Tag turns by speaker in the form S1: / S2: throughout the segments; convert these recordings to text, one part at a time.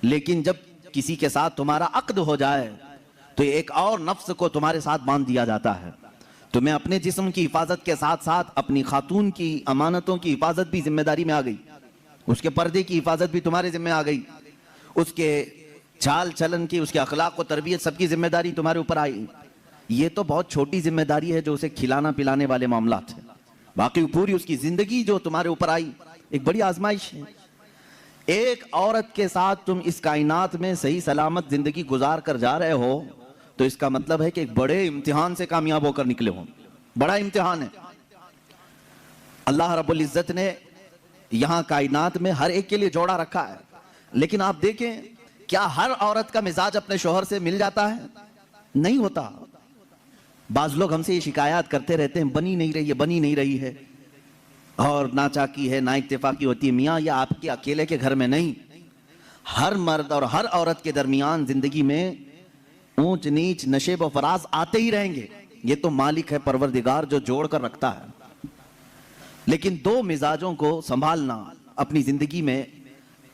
S1: لیکن جب کسی کے ساتھ تمہارا عقد ہو جائے تو ایک اور نفس کو تمہارے ساتھ باندھ دیا جاتا ہے. تو میں اپنے جسم کی حفاظت کے ساتھ ساتھ اپنی خاتون کی امانتوں کی حفاظت بھی ذمہ داری میں آ گئی. اس کے پردے کی حفاظت بھی تمہارے ذمہ آ گئی. اس کے چال چلن کی، اس کے اخلاق و تربیت، سب کی ذمہ داری تمہارے اوپر آئی. یہ تو بہت چھوٹی ذمہ داری ہے جو اسے کھلانا پلانے والے معاملات ہیں. باقی پوری اس کی زندگی جو تمہارے اوپر آئی ایک بڑی آزمائش ہے. ایک عورت کے ساتھ تم اس کائنات میں صحیح سلامت زندگی گزار کر جا رہے ہو تو اس کا مطلب ہے کہ ایک بڑے امتحان سے کامیاب ہو کر نکلے ہو. بڑا امتحان ہے. اللہ رب العزت نے یہاں کائنات میں ہر ایک کے لیے جوڑا رکھا ہے. لیکن آپ دیکھیں کیا ہر عورت کا مزاج اپنے شوہر سے مل جاتا ہے؟ نہیں ہوتا. بعض لوگ ہم سے یہ شکایات کرتے رہتے ہیں بنی نہیں رہی ہے، بنی نہیں رہی ہے، اور ناچاکی ہے، نا اتفاقی ہوتی ہے. میاں یہ آپ کے اکیلے کے گھر میں نہیں، ہر مرد اور ہر عورت کے درمیان زندگی میں اونچ نیچ نشیب و فراز آتے ہی رہیں گے. یہ تو مالک ہے پروردگار جو جوڑ کر رکھتا ہے. لیکن دو مزاجوں کو سنبھالنا اپنی زندگی میں،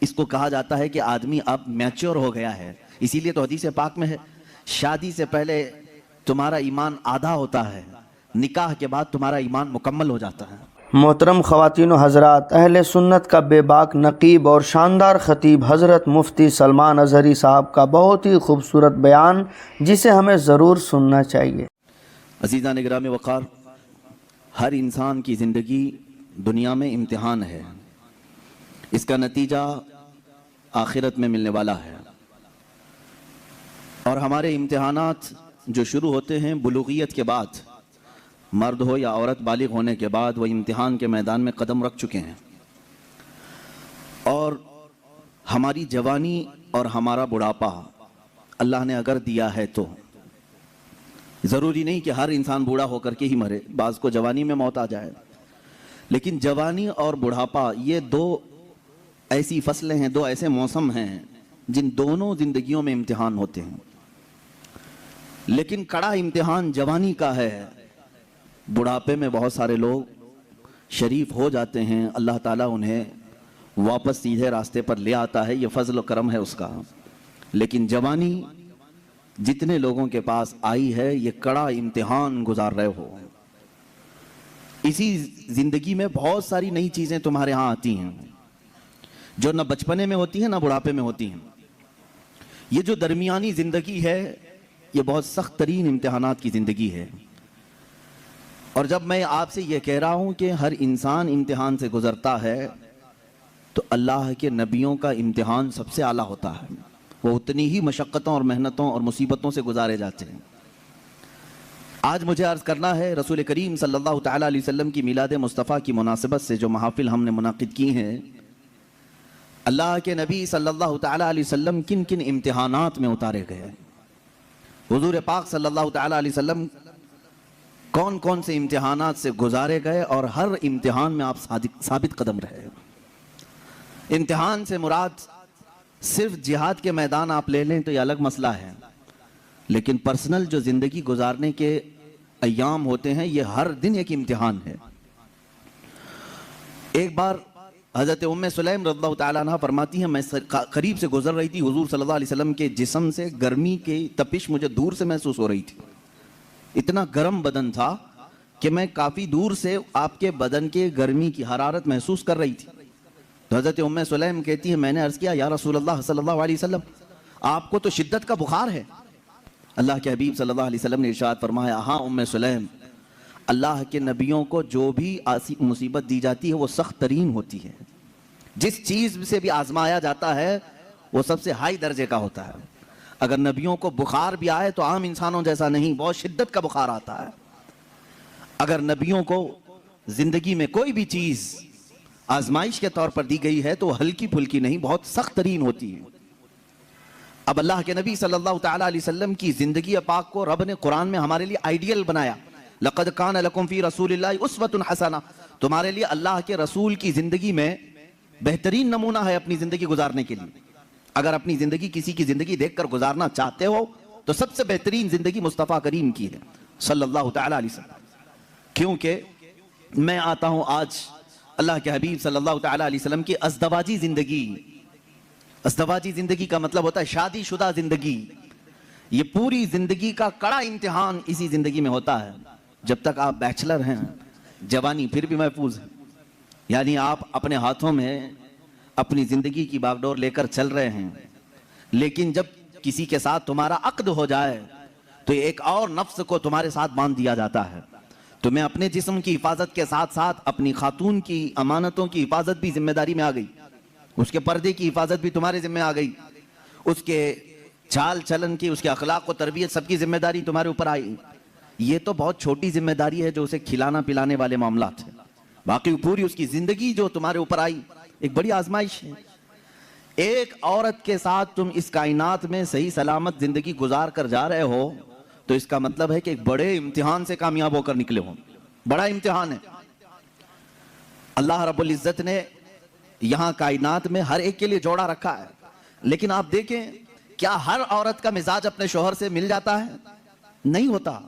S1: اس کو کہا جاتا ہے کہ آدمی اب میچور ہو گیا ہے. اسی لیے تو حدیث پاک میں ہے شادی سے پہلے تمہارا ایمان آدھا ہوتا ہے، نکاح کے بعد تمہارا ایمان مکمل ہو جاتا ہے.
S2: محترم خواتین و حضرات، اہل سنت کا بے باک نقیب اور شاندار خطیب حضرت مفتی سلمان اظہری صاحب کا بہت ہی خوبصورت بیان جسے ہمیں ضرور سننا چاہیے.
S1: عزیزان گرامی وقار، ہر انسان کی زندگی دنیا میں امتحان ہے. اس کا نتیجہ آخرت میں ملنے والا ہے. اور ہمارے امتحانات جو شروع ہوتے ہیں بلوغیت کے بعد، مرد ہو یا عورت بالغ ہونے کے بعد وہ امتحان کے میدان میں قدم رکھ چکے ہیں. اور ہماری جوانی اور ہمارا بڑھاپا اللہ نے اگر دیا ہے تو ضروری نہیں کہ ہر انسان بوڑھا ہو کر کے ہی مرے، بعض کو جوانی میں موت آ جائے. لیکن جوانی اور بڑھاپا یہ دو ایسی فصلیں ہیں، دو ایسے موسم ہیں جن دونوں زندگیوں میں امتحان ہوتے ہیں. لیکن کڑا امتحان جوانی کا ہے. بڑھاپے میں بہت سارے لوگ شریف ہو جاتے ہیں، اللہ تعالیٰ انہیں واپس سیدھے راستے پر لے آتا ہے، یہ فضل و کرم ہے اس کا. لیکن جوانی جتنے لوگوں کے پاس آئی ہے یہ کڑا امتحان گزار رہے ہو. اسی زندگی میں بہت ساری نئی چیزیں تمہارے ہاں آتی ہیں جو نہ بچپنے میں ہوتی ہیں نہ بڑھاپے میں ہوتی ہیں. یہ جو درمیانی زندگی ہے یہ بہت سخت ترین امتحانات کی زندگی ہے. اور جب میں آپ سے یہ کہہ رہا ہوں کہ ہر انسان امتحان سے گزرتا ہے تو اللہ کے نبیوں کا امتحان سب سے اعلیٰ ہوتا ہے. وہ اتنی ہی مشقتوں اور محنتوں اور مصیبتوں سے گزارے جاتے ہیں. آج مجھے عرض کرنا ہے رسول کریم صلی اللہ تعالیٰ علیہ وسلم کی میلاد مصطفیٰ کی مناسبت سے جو محافل ہم نے منعقد کی ہیں، اللہ کے نبی صلی اللہ تعالیٰ علیہ وسلم کن کن امتحانات میں اتارے گئے. حضور پاک صلی اللہ تعالیٰ علیہ وسلم کون کون سے امتحانات سے گزارے گئے اور ہر امتحان میں آپ ثابت قدم رہے. امتحان سے مراد صرف جہاد کے میدان آپ لے لیں تو یہ الگ مسئلہ ہے، لیکن پرسنل جو زندگی گزارنے کے ایام ہوتے ہیں یہ ہر دن ایک امتحان ہے. ایک بار حضرت ام سلیم رضی اللہ تعالیٰ عنہ فرماتی ہیں میں قریب سے گزر رہی تھی، حضور صلی اللہ علیہ وسلم کے جسم سے گرمی کی تپش مجھے دور سے محسوس ہو رہی تھی. اتنا گرم بدن تھا کہ میں کافی دور سے آپ کے بدن کے گرمی کی حرارت محسوس کر رہی تھی. تو حضرت ام سلیم کہتی ہے میں نے عرض کیا یا رسول اللہ صلی اللہ علیہ وسلم آپ کو تو شدت کا بخار ہے. اللہ کے حبیب صلی اللہ علیہ وسلم نے ارشاد فرمایا ہاں ام سلیم، اللہ کے نبیوں کو جو بھی مصیبت دی جاتی ہے وہ سخت ترین ہوتی ہے. جس چیز سے بھی آزمایا جاتا ہے وہ سب سے ہائی درجے کا ہوتا ہے. اگر نبیوں کو بخار بھی آئے تو عام انسانوں جیسا نہیں، بہت شدت کا بخار آتا ہے. اگر نبیوں کو زندگی میں کوئی بھی چیز آزمائش کے طور پر دی گئی ہے تو ہلکی پھلکی نہیں، بہت سخت ترین ہوتی ہے. اب اللہ کے نبی صلی اللہ تعالیٰ علیہ وسلم کی زندگی پاک کو رب نے قرآن میں ہمارے لیے آئیڈیل بنایا. لَقَدْ كَانَ لَكُمْ فِي رَسُولِ اللَّهِ أُسْوَةٌ حَسَنَةٌ، تمہارے لیے اللہ کے رسول کی زندگی میں بہترین نمونہ ہے اپنی زندگی گزارنے کے لیے. اگر اپنی زندگی کسی کی زندگی دیکھ کر گزارنا چاہتے ہو تو سب سے بہترین زندگی مصطفیٰ کریم کی ہے صلی اللہ تعالیٰ علیہ وسلم. کیونکہ میں آتا ہوں آج اللہ کے حبیب صلی اللہ تعالیٰ علیہ وسلم کی ازدواجی زندگی ازدواجی زندگی کا مطلب ہوتا ہے شادی شدہ زندگی. یہ پوری زندگی کا کڑا امتحان اسی زندگی میں ہوتا ہے. جب تک آپ بیچلر ہیں جوانی پھر بھی محفوظ ہے, یعنی آپ اپنے ہاتھوں میں اپنی زندگی کی باغ ڈور لے کر چل رہے ہیں. لیکن جب کسی کے ساتھ تمہارا عقد ہو جائے تو ایک اور نفس کو تمہارے ساتھ باندھ دیا جاتا ہے. تمہیں اپنے جسم کی حفاظت کے ساتھ ساتھ اپنی خاتون کی امانتوں کی حفاظت بھی ذمہ داری میں آ گئی, اس کے پردے کی حفاظت بھی تمہارے ذمہ آ گئی, اس کے چال چلن کی, اس کے اخلاق و تربیت سب کی ذمہ داری تمہارے اوپر آئی. یہ تو بہت چھوٹی ذمہ داری ہے جو اسے کھلانا پلانے والے معاملات ہیں. باقی پوری اس کی زندگی جو تمہارے اوپر آئی ایک بڑی آزمائش ہے. ایک عورت کے ساتھ تم اس کائنات میں صحیح سلامت زندگی گزار کر جا رہے ہو تو اس کا مطلب ہے کہ ایک بڑے امتحان سے کامیاب ہو کر نکلے ہو. بڑا امتحان ہے. اللہ رب العزت نے یہاں کائنات میں ہر ایک کے لیے جوڑا رکھا ہے, لیکن آپ دیکھیں کیا ہر عورت کا مزاج اپنے شوہر سے مل جاتا ہے؟ نہیں ہوتا.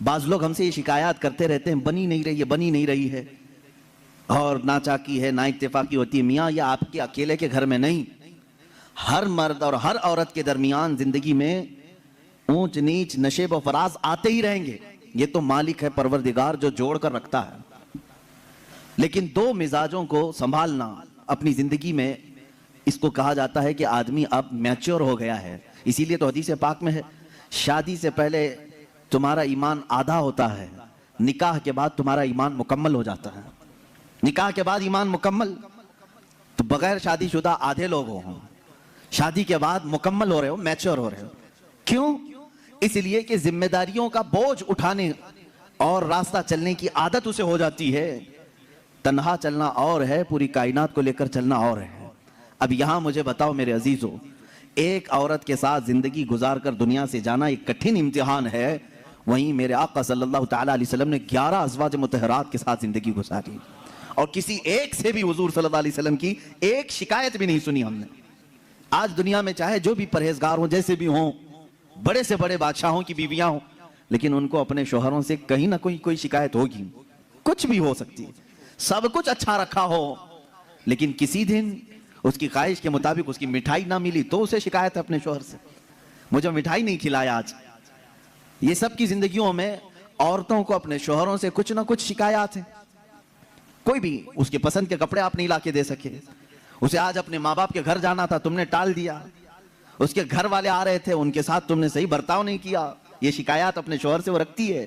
S1: بعض لوگ ہم سے یہ شکایات کرتے رہتے ہیں بنی نہیں رہی ہے, بنی نہیں رہی ہے, اور ناچاکی ہے, نا اتفاقی ہوتی ہے. میاں یہ آپ کے اکیلے کے گھر میں نہیں, ہر مرد اور ہر عورت کے درمیان زندگی میں اونچ نیچ نشیب و فراز آتے ہی رہیں گے. یہ تو مالک ہے پروردگار جو جوڑ کر رکھتا ہے. لیکن دو مزاجوں کو سنبھالنا اپنی زندگی میں, اس کو کہا جاتا ہے کہ آدمی اب میچور ہو گیا ہے. اسی لیے تو حدیث پاک میں ہے شادی سے پہلے تمہارا ایمان آدھا ہوتا ہے, نکاح کے بعد تمہارا ایمان مکمل ہو جاتا ہے. نکاح کے بعد ایمان مکمل. تو بغیر شادی شدہ آدھے لوگ ہوں, شادی کے بعد مکمل ہو رہے ہو, میچور ہو رہے ہو. کیوں؟ اس لیے کہ ذمہ داریوں کا بوجھ اٹھانے اور راستہ چلنے کی عادت اسے ہو جاتی ہے. تنہا چلنا اور ہے, پوری کائنات کو لے کر چلنا اور ہے. اب یہاں مجھے بتاؤ میرے عزیزو, ایک عورت کے ساتھ زندگی گزار کر دنیا سے جانا ایک کٹھن امتحان ہے, وہیں میرے آقا صلی اللہ تعالیٰ علیہ وسلم نے 11 ازواج مطہرات کے ساتھ زندگی گزاری, اور کسی ایک سے بھی حضور صلی اللہ علیہ وسلم کی ایک شکایت بھی نہیں سنی ہم نے. آج دنیا میں چاہے جو بھی پرہیزگار ہوں, جیسے بھی ہوں, بڑے سے بڑے بادشاہوں کی بیویاں ہوں, لیکن ان کو اپنے شوہروں سے کہیں نہ کوئی شکایت ہوگی. کچھ بھی ہو سکتی ہے, سب کچھ اچھا رکھا ہو, لیکن کسی دن اس کی خواہش کے مطابق اس کی مٹھائی نہ ملی تو اسے شکایت ہے اپنے شوہر سے, مجھے مٹھائی نہیں کھلایا آج. یہ سب کی زندگیوں میں عورتوں کو اپنے شوہروں سے کچھ نہ کچھ شکایات ہیں. کوئی بھی اس کے پسند کے کپڑے آپ نہیں لا کے دے سکے, اسے آج اپنے ماں باپ کے گھر جانا تھا, تم نے ٹال دیا. اس کے گھر والے آ رہے تھے, ان کے ساتھ تم نے صحیح برتاؤ نہیں کیا. یہ شکایات اپنے شوہر سے وہ رکھتی ہے.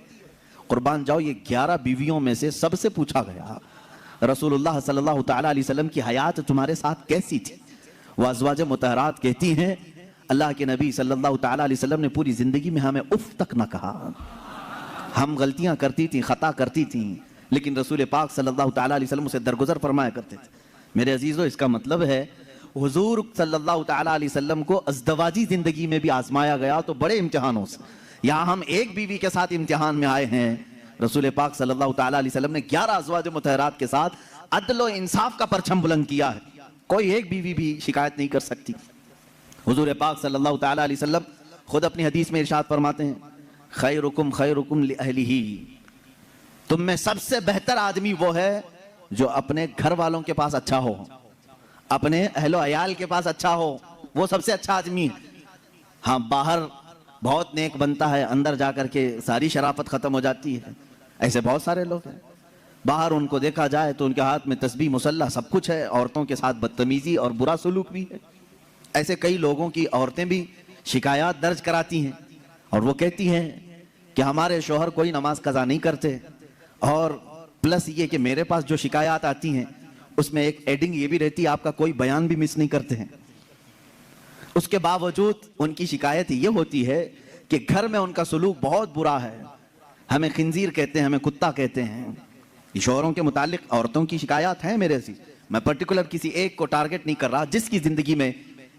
S1: قربان جاؤ, یہ 11 بیویوں میں سے سب سے پوچھا گیا رسول اللہ صلی اللہ تعالیٰ علیہ وسلم کی حیات تمہارے ساتھ کیسی تھی؟ وہ ازواج مطہرات کہتی ہیں اللہ کے نبی صلی اللہ تعالیٰ علیہ وسلم نے پوری زندگی میں ہمیں اف تک نہ کہا. ہم غلطیاں کرتی تھیں, خطا کرتی تھیں, لیکن رسول پاک صلی اللہ تعالیٰ علیہ وسلم اسے درگزر فرمایا کرتے تھے. میرے عزیزو, اس کا مطلب ہے حضور صلی اللہ تعالیٰ علیہ وسلم کو ازدواجی زندگی میں بھی آزمایا گیا تو بڑے امتحانوں سے. یہاں ہم ایک بیوی کے ساتھ امتحان میں آئے ہیں, رسول پاک صلی اللہ تعالیٰ علیہ وسلم نے 11 ازواج مطہرات کے ساتھ عدل و انصاف کا پرچم بلند کیا ہے. کوئی ایک بیوی بھی شکایت نہیں کر سکتی. حضور پاک صلی اللہ تعالیٰ علیہ وسلم خود اپنی حدیث میں ارشاد فرماتے ہیں خیرکم خیرکم لأہلہ, تم میں سب سے بہتر آدمی وہ ہے جو اپنے گھر والوں کے پاس اچھا ہو, اپنے اہل و عیال کے پاس اچھا ہو, وہ سب سے اچھا آدمی. ہاں, باہر بہت نیک بنتا ہے, اندر جا کر کے ساری شرافت ختم ہو جاتی ہے. ایسے بہت سارے لوگ ہیں, باہر ان کو دیکھا جائے تو ان کے ہاتھ میں تسبیح مصلی سب کچھ ہے, عورتوں کے ساتھ بدتمیزی اور برا سلوک بھی ہے. ایسے کئی لوگوں کی عورتیں بھی شکایات درج کراتی ہیں, اور وہ کہتی ہیں کہ ہمارے شوہر کوئی نماز قضا نہیں کرتے, اور پلس یہ کہ میرے پاس جو شکایات آتی ہیں اس میں ایک ایڈنگ یہ بھی رہتی ہے آپ کا کوئی بیان بھی مس نہیں کرتے ہیں. اس کے باوجود ان کی شکایت یہ ہوتی ہے کہ گھر میں ان کا سلوک بہت برا ہے, ہمیں خنزیر کہتے ہیں, ہمیں کتا کہتے ہیں. یہ شوہروں کے متعلق عورتوں کی شکایات ہیں میرے عزیز. میں پرٹیکولر کسی ایک کو ٹارگٹ نہیں کر رہا, جس کی زندگی میں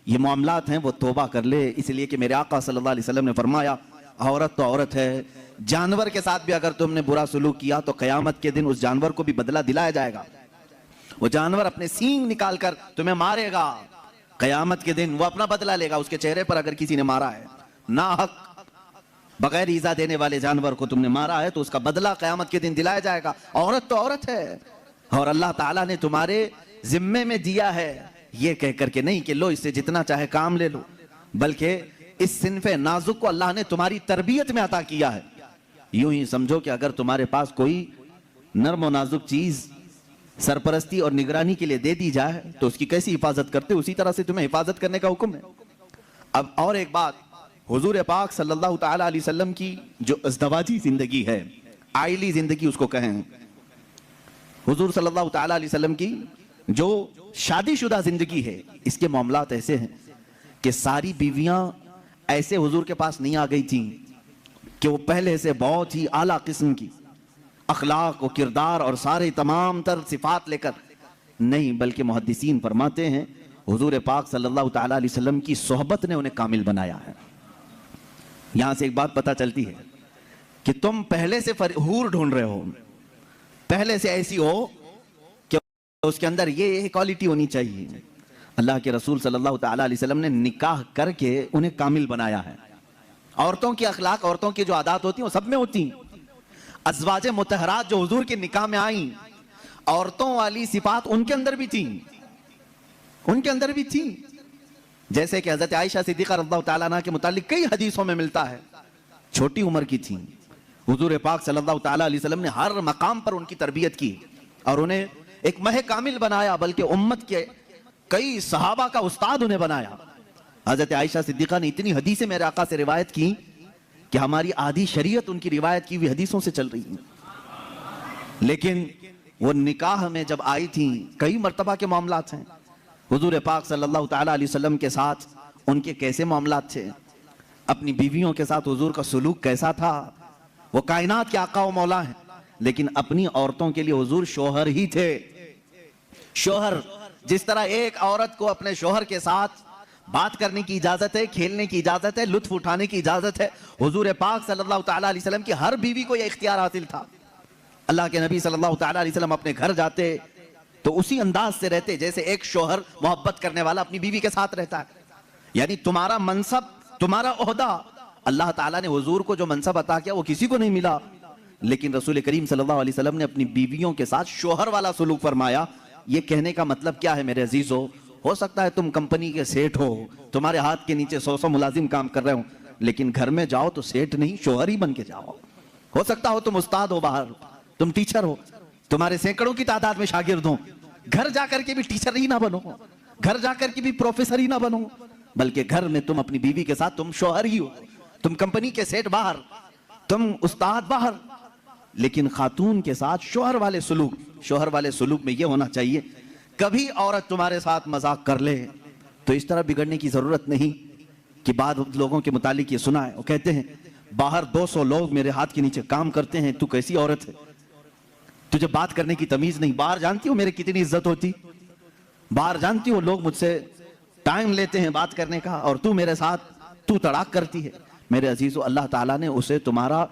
S1: یہ معاملات ہیں وہ توبہ کر لے, اس لیے کہ میرے آقا صلی اللہ علیہ وسلم نے فرمایا عورت تو عورت ہے, جانور کے ساتھ بھی اگر تم نے برا سلوک کیا تو قیامت کے دن اس جانور کو بھی بدلہ دلایا جائے گا. وہ جانور اپنے سینگ نکال کر تمہیں مارے گا, قیامت کے دن وہ اپنا بدلہ لے گا. اس کے چہرے پر اگر کسی نے مارا ہے ناحق بغیر ایذا دینے والے جانور کو تم نے مارا ہے تو اس کا بدلہ قیامت کے دن دلایا جائے گا. عورت تو عورت ہے, اور اللہ تعالیٰ نے تمہارے ذمے میں دیا ہے یہ کہہ کر کے نہیں کہ لو اس سے جتنا چاہے کام لے لو، بلکہ اس صنف نازک کو اللہ نے تمہاری تربیت میں عطا کیا ہے۔ یوں ہی سمجھو کہ اگر تمہارے پاس کوئی نرم و نازک چیز سرپرستی اور نگرانی کے لیے دے دی جائے تو اس کی کیسی حفاظت کرتے، اسی طرح سے تمہیں حفاظت کرنے کا حکم ہے۔ اب اور ایک بات، حضور پاک صلی اللہ تعالی علیہ وسلم کی جو ازدواجی زندگی ہے، آئلی زندگی اس کو کہیں، حضور صلی اللہ تعالی علیہ وسلم کی جو شادی شدہ زندگی ہے، اس کے معاملات ایسے ہیں کہ ساری بیویاں ایسے حضور کے پاس نہیں آ گئی تھیں کہ وہ پہلے سے بہت ہی اعلیٰ قسم کی اخلاق و کردار اور سارے تمام تر صفات لے کر نہیں، بلکہ محدثین فرماتے ہیں حضور پاک صلی اللہ تعالی علیہ وسلم کی صحبت نے انہیں کامل بنایا ہے۔ یہاں سے ایک بات پتہ چلتی ہے کہ تم پہلے سے حور ڈھونڈ رہے ہو، پہلے سے ایسی ہو کہ اس کے اندر یہ کوالٹی ہونی چاہیے۔ اللہ کے رسول صلی اللہ تعالی علیہ وسلم نے نکاح کر کے انہیں کامل بنایا ہے۔ عورتوں کی اخلاق، عورتوں کی جو عادات ہوتی ہیں وہ سب میں ہوتی ہیں۔ ازواج مطہرات جو حضور کے نکاح میں آئیں، عورتوں والی صفات ان کے اندر بھی تھیں، ان کے اندر بھی تھیں، جیسے کہ حضرت عائشہ صدیقہ رضی اللہ تعالیٰ عنہ کے متعلق کئی حدیثوں میں ملتا ہے، چھوٹی عمر کی تھیں۔ حضور پاک صلی اللہ تعالیٰ علیہ وسلم نے ہر مقام پر ان کی تربیت کی اور انہیں ایک مہ کامل بنایا، بلکہ امت کے کئی صحابہ کا استاد انہیں بنایا۔ حضرت عائشہ صدیقہ نے اتنی حدیثیں میرے آقا سے روایت کی کہ ہماری آدھی شریعت ان کی روایت کی ہوئی حدیثوں سے چل رہی ہے۔ لیکن وہ نکاح میں جب آئی تھیں، کئی مرتبہ کے معاملات ہیں، حضور پاک صلی اللہ تعالیٰ علیہ وسلم کے ساتھ ان کے کیسے معاملات تھے، اپنی بیویوں کے ساتھ حضور کا سلوک کیسا تھا۔ وہ کائنات کے آقا و مولا ہیں، لیکن اپنی عورتوں کے لیے حضور شوہر ہی تھے۔ شوہر، جس طرح ایک عورت کو اپنے شوہر کے ساتھ بات کرنے کی اجازت ہے، کھیلنے کی اجازت ہے، لطف اٹھانے کی اجازت ہے، حضور پاک صلی اللہ تعالیٰ علیہ وسلم کی ہر بیوی کو یہ اختیار حاصل تھا۔ اللہ کے نبی صلی اللہ تعالیٰ علیہ وسلم اپنے گھر جاتے تو اسی انداز سے رہتے جیسے ایک شوہر محبت کرنے والا اپنی بیوی کے ساتھ رہتا ہے۔ یعنی تمہارا منصب، تمہارا عہدہ، اللہ تعالیٰ نے حضور کو جو منصب عطا کیا وہ کسی کو نہیں ملا، لیکن رسول کریم صلی اللہ علیہ وسلم نے اپنی بیویوں کے ساتھ شوہر والا سلوک فرمایا۔ یہ کہنے کا مطلب کیا ہے میرے عزیزو؟ ہو سکتا ہے تم کمپنی کے سیٹ ہو، تمہارے ہاتھ کے نیچے 100 ملازم کام کر رہے ہوں، لیکن گھر میں جاؤ تو سیٹ نہیں، شوہر ہی بن کے جاؤ۔ ہو سکتا ہو تم استاد ہو باہر، تم ٹیچر ہو، تمہارے سینکڑوں کی تعداد میں شاگرد ہوں، گھر جا کر کے بھی ٹیچر ہی نہ بنو، گھر جا کر کے بھی پروفیسر ہی نہ بنو، بلکہ گھر میں تم اپنی بیوی کے ساتھ تم شوہر ہی ہو، تم کمپنی کے سیٹ باہر، تم استاد باہر، لیکن خاتون کے ساتھ شوہر والے سلوک میں یہ ہونا چاہیے، کبھی عورت تمہارے ساتھ مذاق کر لے تو اس طرح بگڑنے کی ضرورت نہیں کہ بعض لوگوں کے متعلق یہ سنا ہے، وہ کہتے ہیں باہر 200 لوگ میرے ہاتھ کے نیچے کام کرتے ہیں، تو کیسی عورت ہے، تجھے بات کرنے کی تمیز نہیں، باہر جانتی ہو میرے کتنی عزت ہوتی، باہر جانتی ہو لوگ مجھ سے ٹائم لیتے ہیں بات کرنے کا، اور تو میرے ساتھ تو تڑاک کرتی ہے۔ میرے عزیزو، اللہ تعالیٰ نے اسے تمہارا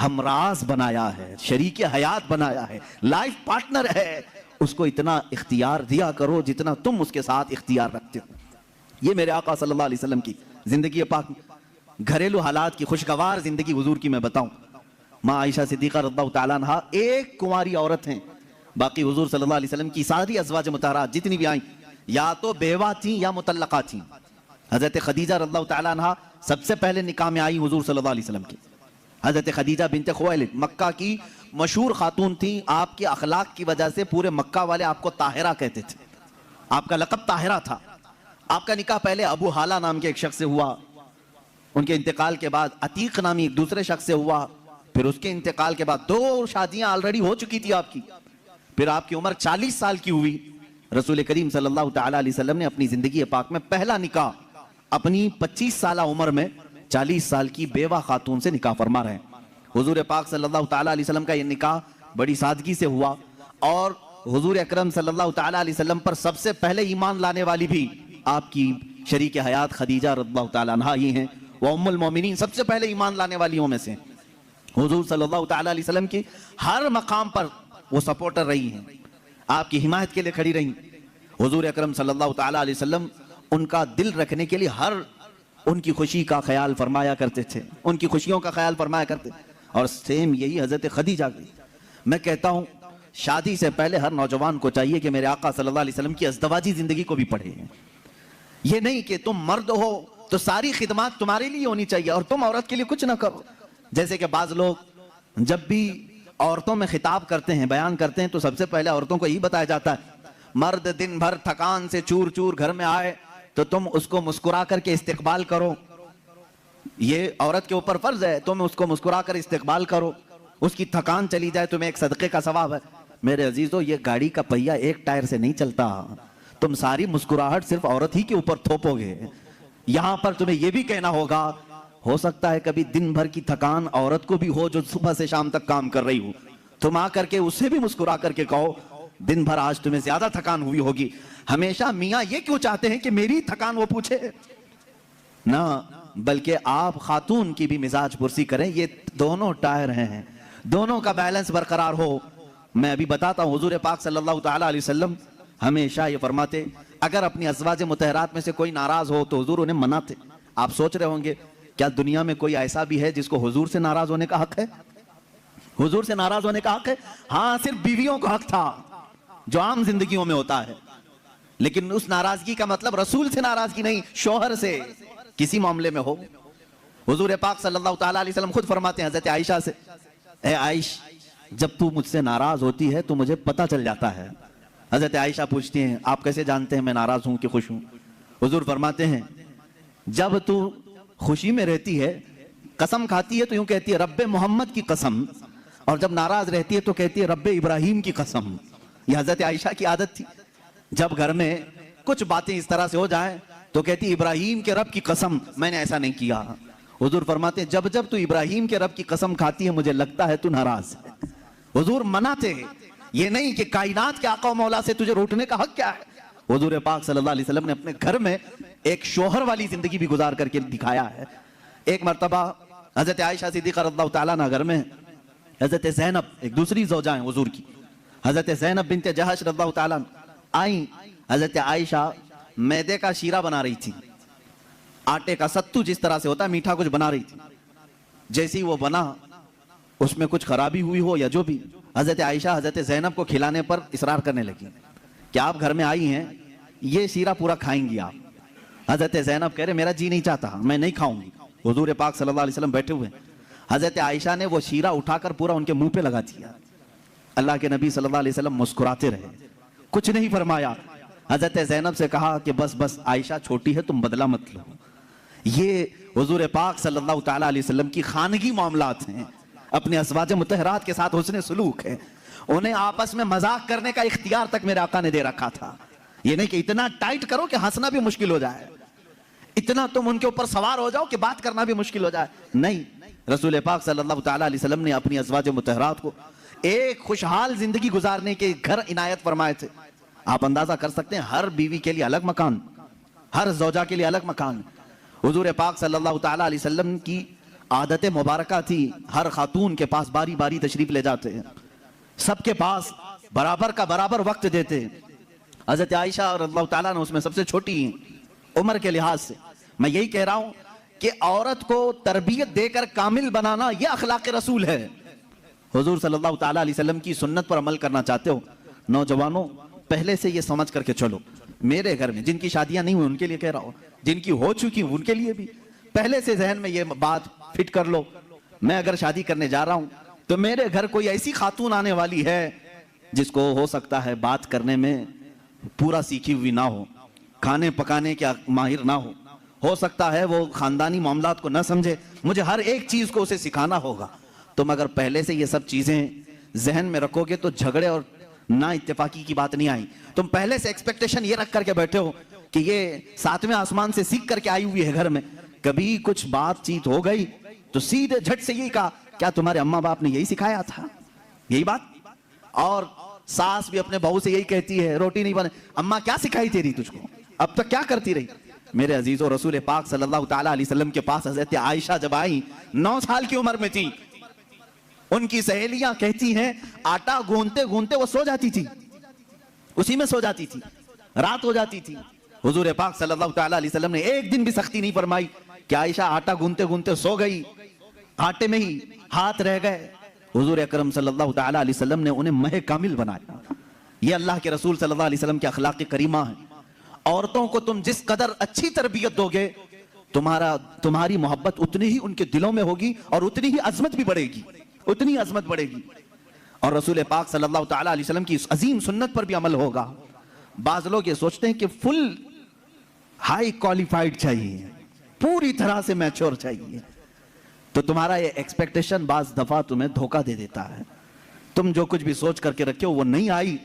S1: ہمراز بنایا ہے، شریک حیات بنایا ہے، لائف پارٹنر ہے، اس کو اتنا اختیار دیا کرو جتنا تم اس کے ساتھ اختیار رکھتے ہو۔ یہ میرے آقا صلی اللہ علیہ وسلم کی زندگی پاک، گھریلو حالات کی خوشگوار زندگی حضور کی میں بتاؤں۔ ماں عائشہ صدیقہ رضی اللہ تعالیٰ عنہ ایک کنواری عورت ہیں، باقی حضور صلی اللہ علیہ وسلم کی ساری ازواج مطہرات جتنی بھی آئیں یا تو بیوہ تھیں یا مطلقہ تھیں۔ حضرت خدیجہ رضی اللہ تعالیٰ عنہ سب سے پہلے نکاح میں آئی حضور صلی اللہ علیہ وسلم کی۔ حضرت خدیجہ بنت خویلد مکہ کی مشہور خاتون تھیں، آپ کے اخلاق کی وجہ سے پورے مکہ والے آپ کو طاہرہ کہتے تھے، آپ کا لقب طاہرہ تھا۔ آپ کا نکاح پہلے ابو حالہ نام کے ایک شخص سے ہوا، ان کے انتقال کے بعد عتیق نامی ایک دوسرے شخص سے ہوا، پھر اس کے انتقال کے بعد 2 شادیاں آلریڈی ہو چکی تھی آپ کی، پھر آپ کی عمر 40 سال کی ہوئی۔ رسول کریم صلی اللہ تعالیٰ علیہ وسلم نے اپنی زندگی پاک میں پہلا نکاح اپنی 25 سالہ عمر میں 40 سال کی بیوہ خاتون سے نکاح فرما رہے ہیں۔ حضور پاک صلی اللہ تعالیٰ علیہ وسلم کا یہ نکاح بڑی سادگی سے ہوا، اور حضور اکرم صلی اللہ تعالیٰ علیہ وسلم پر سب سے پہلے ایمان لانے والی بھی آپ کی شریک حیات خدیجہ رضی اللہ تعالیٰ عنہا ہی ہیں، وہ ام المومنین سب سے پہلے ایمان لانے والیوں میں سے۔ حضور صلی اللہ تعالیٰ علیہ وسلم کی ہر مقام پر وہ سپورٹر رہی ہیں، آپ کی حمایت کے لیے کھڑی رہی۔ حضور اکرم صلی اللہ تعالیٰ علیہ وسلم ان کا دل رکھنے کے لیے ہر ان کی خوشی کا خیال فرمایا کرتے تھے، ان کی خوشیوں کا خیال فرمایا کرتے، اور سیم یہی حضرت خدیجہ کی۔ میں کہتا ہوں شادی سے پہلے ہر نوجوان کو چاہیے کہ میرے آقا صلی اللہ علیہ وسلم کی ازدواجی زندگی کو بھی پڑھے. یہ نہیں کہ تم مرد ہو تو ساری خدمات تمہارے لیے ہونی چاہیے اور تم عورت کے لیے کچھ نہ کرو. جیسے کہ بعض لوگ جب بھی عورتوں میں خطاب کرتے ہیں, بیان کرتے ہیں, تو سب سے پہلے عورتوں کو یہی بتایا جاتا ہے مرد دن بھر تھکان سے چور چور گھر میں آئے تو تم اس کو مسکرا کر کے استقبال کرو. یہ عورت کے اوپر فرض ہے, تم اس کو مسکرا کر استقبال کرو. اس کی تھکان چلی جائے تمہیں ایک صدقے کا ثواب ہے. میرے عزیزو, یہ گاڑی کا پہیا ایک ٹائر سے نہیں چلتا. تم ساری مسکراہٹ صرف عورت ہی کے اوپر تھوپو گے. یہاں پر تمہیں یہ بھی کہنا ہوگا, ہو سکتا ہے کبھی دن بھر کی تھکان عورت کو بھی ہو جو صبح سے شام تک کام کر رہی ہو, تم آ کر کے اسے بھی مسکرا کر کے کہو دن بھر آج تمہیں زیادہ تھکان ہوئی ہوگی. ہمیشہ میاں یہ کیوں چاہتے ہیں کہ میری تھکان وہ پوچھے؟ نہ, بلکہ آپ خاتون کی بھی مزاج پرسی کریں. یہ دونوں ٹائر ہیں, دونوں کا بیلنس برقرار ہو. میں ابھی بتاتا ہوں, حضور پاک صلی اللہ تعالی علیہ وسلم ہمیشہ یہ فرماتے اگر اپنی ازواج مطہرات میں سے کوئی ناراض ہو تو حضور انہیں مناتے. آپ سوچ رہے ہوں گے کیا دنیا میں کوئی ایسا بھی ہے جس کو حضور سے ناراض ہونے کا حق ہے؟ حضور سے ناراض ہونے کا حق ہے؟ ہاں, صرف بیویوں کو حق تھا جو عام زندگیوں میں ہوتا ہے, لیکن اس ناراضگی کا مطلب رسول سے ناراضگی نہیں, شوہر سے کسی معاملے میں ہو. حضور پاک صلی اللہ تعالی علیہ وسلم خود فرماتے ہیں حضرت عائشہ سے, اے عائش, جب تو مجھ سے ناراض ہوتی ہے تو مجھے پتہ چل جاتا ہے. حضرت عائشہ پوچھتی ہیں آپ کیسے جانتے ہیں میں ناراض ہوں کہ خوش ہوں؟ حضور فرماتے ہیں جب تو خوشی میں رہتی ہے قسم کھاتی ہے تو یوں کہتی ہے رب محمد کی قسم, اور جب ناراض رہتی ہے تو کہتی ہے رب ابراہیم کی قسم. یہ حضرت عائشہ کی عادت تھی, جب گھر میں کچھ باتیں اس طرح سے ہو جائیں تو کہتی ابراہیم کے رب کی قسم میں نے ایسا نہیں کیا. حضور فرماتے ہیں جب جب تو ابراہیم کے رب کی قسم کھاتی ہے مجھے لگتا ہے تو ناراض ہے. حضور مناتے ہیں, یہ نہیں کہ کائنات کے آقا و مولا سے تجھے روٹنے کا حق کیا ہے. حضور پاک صلی اللہ علیہ وسلم نے اپنے گھر میں ایک شوہر والی زندگی بھی گزار کر کے دکھایا ہے. ایک مرتبہ حضرت عائشہ صدیقہ رضی اللہ تعالیٰ عنہ گھر میں حضرت زینب, ایک دوسری زوجہ ہیں حضور کی, حضرت زینب بنت جہش رضی اللہ تعالیٰ آئیں. حضرت عائشہ میدے کا شیرہ بنا رہی تھی, آٹے کا ستو جس طرح سے ہوتا ہے میٹھا کچھ بنا رہی تھی. جیسی وہ بنا اس میں کچھ خرابی ہوئی ہو یا جو بھی, حضرت عائشہ حضرت زینب کو کھلانے پر اصرار کرنے لگی کہ آپ گھر میں آئی ہیں یہ شیرہ پورا کھائیں گی آپ. حضرت زینب کہہ رہے میرا جی نہیں چاہتا, میں نہیں کھاؤں گی. حضور پاک صلی اللہ علیہ وسلم بیٹھے ہوئے, حضرت عائشہ نے وہ شیرہ اٹھا کر پورا ان کے منہ پہ لگا دیا. اللہ کے نبی صلی اللہ علیہ وسلم مسکراتے رہے, کچھ نہیں فرمایا. حضرت زینب سے کہا کہ بس بس عائشہ چھوٹی ہے تم بدلہ مت لو. یہ حضور پاک صلی اللہ تعالی علیہ وسلم کی خانگی معاملات ہیں, اپنے ازواج مطہرات کے ساتھ حسن سلوک ہے. انہیں آپس میں مذاق کرنے کا اختیار تک میرے آقا نے دے رکھا تھا. یہ نہیں کہ اتنا ٹائٹ کرو کہ ہنسنا بھی مشکل ہو جائے, اتنا تم ان کے اوپر سوار ہو جاؤ کہ بات کرنا بھی مشکل ہو جائے. نہیں, رسول پاک صلی اللہ تعالی علیہ وسلم نے اپنی ازواج مطہرات کو ایک خوشحال زندگی گزارنے کے گھر عنایت فرمائے تھے. آپ اندازہ کر سکتے ہیں ہر بیوی کے لیے الگ مکان, ہر زوجہ کے لیے الگ مکان. حضور پاک صلی اللہ تعالی علیہ وسلم کی عادت مبارکہ تھی, ہر خاتون کے پاس باری باری تشریف لے جاتے ہیں, سب کے پاس برابر کا برابر وقت دیتے ہیں. حضرت عائشہ رضی اللہ تعالیٰ نے اس میں سب سے چھوٹی ہیں عمر کے لحاظ سے. میں یہی کہہ رہا ہوں کہ عورت کو تربیت دے کر کامل بنانا یہ اخلاق رسول ہے. حضور صلی اللہ تعالیٰ علیہ وسلم کی سنت پر عمل کرنا چاہتے ہو نوجوانوں, پہلے سے یہ سمجھ کر کے چلو. میرے گھر میں جن کی شادیاں نہیں ہوئی ان کے لیے کہہ رہا ہوں, جن کی ہو چکی ان کے لیے بھی پہلے سے ذہن میں یہ بات فٹ کر لو. میں اگر شادی کرنے جا رہا ہوں تو میرے گھر کوئی ایسی خاتون آنے والی ہے جس کو ہو سکتا ہے بات کرنے میں پورا سیکھی ہوئی نہ ہو, کھانے پکانے کے ماہر نہ ہو سکتا ہے وہ خاندانی معاملات کو نہ سمجھے. مجھے ہر ایک چیز کو اسے سکھانا ہوگا. تم اگر پہلے سے یہ سب چیزیں ذہن میں رکھو گے تو جھگڑے اور نا اتفاقی کی بات نہیں آئی. تم پہلے سے ایکسپیکٹیشن یہ رکھ کر کے بیٹھے ہو کہ یہ ساتویں آسمان سے سیکھ کر کے آئی ہوئی ہے گھر میں, کبھی کچھ بات چیت ہو گئی تو سیدھے جھٹ سے یہی کہا کیا تمہارے اماں باپ نے یہی سکھایا تھا, یہی بات. اور ساس بھی اپنے بہو سے یہی کہتی ہے روٹی نہیں بنے, اماں کیا سکھائی تیری تجھ کو, اب تک کیا کرتی رہی. میرے عزیزو, رسول پاک صلی اللہ تعالیٰ علیہ وسلم کے پاس حضرت عائشہ جب آئی 9 سال کی عمر میں تھی, ان کی سہیلیاں کہتی ہیں آٹا گوندتے گوندتے وہ سو جاتی تھی, اسی میں سو جاتی تھی, رات ہو جاتی تھی. حضور پاک صلی اللہ تعالیٰ علیہ وسلم نے ایک دن بھی سختی نہیں فرمائی کہ عائشہ آٹا گوندتے گوندتے سو گئی, آٹے میں ہی ہاتھ رہ گئے, حضور اکرم صلی اللہ تعالیٰ علیہ وسلم نے انہیں مہ کامل بنایا. یہ اللہ کے رسول صلی اللہ علیہ وسلم کے اخلاق کریمہ ہیں. عورتوں کو تم جس قدر اچھی تربیت دو گے تمہاری محبت اتنی ہی ان کے دلوں میں ہوگی اور اتنی ہی عظمت بھی بڑھے گی, اتنی عظمت بڑھے گی. اور رسول پاک صلی اللہ تعالیٰ علیہ وسلم کی اس عظیم سنت پر بھی عمل ہوگا. بعض لوگ یہ سوچتے ہیں کہ فل ہائی کوالیفائڈ چاہیے, پوری طرح سے میچور چاہیے, تو تمہارا یہ ایکسپیکٹیشن بعض دفعہ تمہیں دھوکہ دے دیتا ہے. تم جو کچھ بھی سوچ کر کے رکھے ہو وہ نہیں آئی,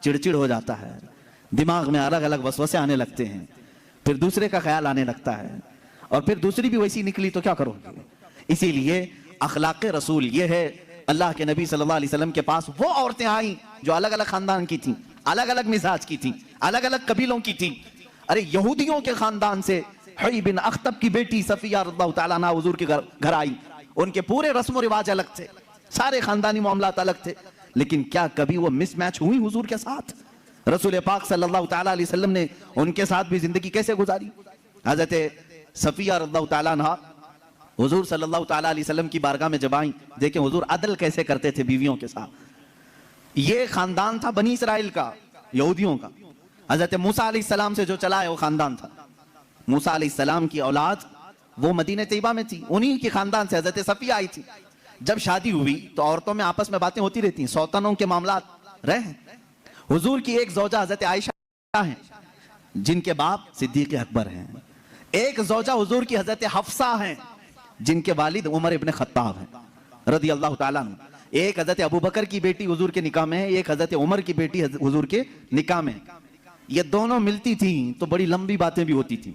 S1: چڑچڑ ہو جاتا ہے, دماغ میں الگ الگ وسوسے آنے لگتے ہیں, پھر دوسرے کا خیال آنے لگتا ہے, اور پھر دوسری بھی ویسی نکلی تو کیا کرو گے. اسی لیے اخلاق رسول یہ ہے. اللہ کے نبی صلی اللہ علیہ وسلم کے پاس وہ عورتیں آئیں جو الگ الگ خاندان کی تھیں, الگ الگ مزاج کی تھیں, الگ الگ قبیلوں کی تھیں. ارے یہودیوں کے خاندان سے حی بن اخطب کی بیٹی صفیہ رضی اللہ تعالیٰ عنہ حضور کے گھر آئی. ان کے پورے رسم و رواج الگ تھے, سارے خاندانی معاملات الگ تھے, لیکن کیا کبھی وہ مس میچ ہوئی حضور کے ساتھ؟ رسول پاک صلی اللہ تعالیٰ علیہ وسلم نے ان کے ساتھ بھی زندگی کیسے گزاری. حضرت صفیہ رضی اللہ تعالیٰ عنہ حضور صلی اللہ تعالیٰ علیہ وسلم کی بارگاہ میں جب آئیں, دیکھیں حضور عدل کیسے کرتے تھے بیویوں کے ساتھ. یہ خاندان تھا بنی اسرائیل کا, یہودیوں کا. حضرت موسیٰ علیہ السلام سے جو چلا ہے وہ خاندان تھا. موسیٰ علیہ السلام کی اولاد وہ مدینہ طیبہ میں تھی, انہی کی خاندان سے حضرت صفیہ آئی تھی. جب شادی ہوئی تو عورتوں میں آپس میں باتیں ہوتی رہتی ہیں, سوتنوں کے معاملات رہے. حضور کی ایک زوجہ حضرت عائشہ ہیں جن کے باپ صدیق اکبر ہیں. ایک زوجہ حضور کی حضرت حفصہ ہیں جن کے والد عمر ابن خطاب ہیں رضی اللہ تعالیٰ عنہ. ایک حضرت ابو بکر کی بیٹی حضور کے نکاح میں ہے, ایک حضرت عمر کی بیٹی حضور کے نکاح میں. یہ دونوں ملتی تھیں تو بڑی لمبی باتیں بھی ہوتی تھیں.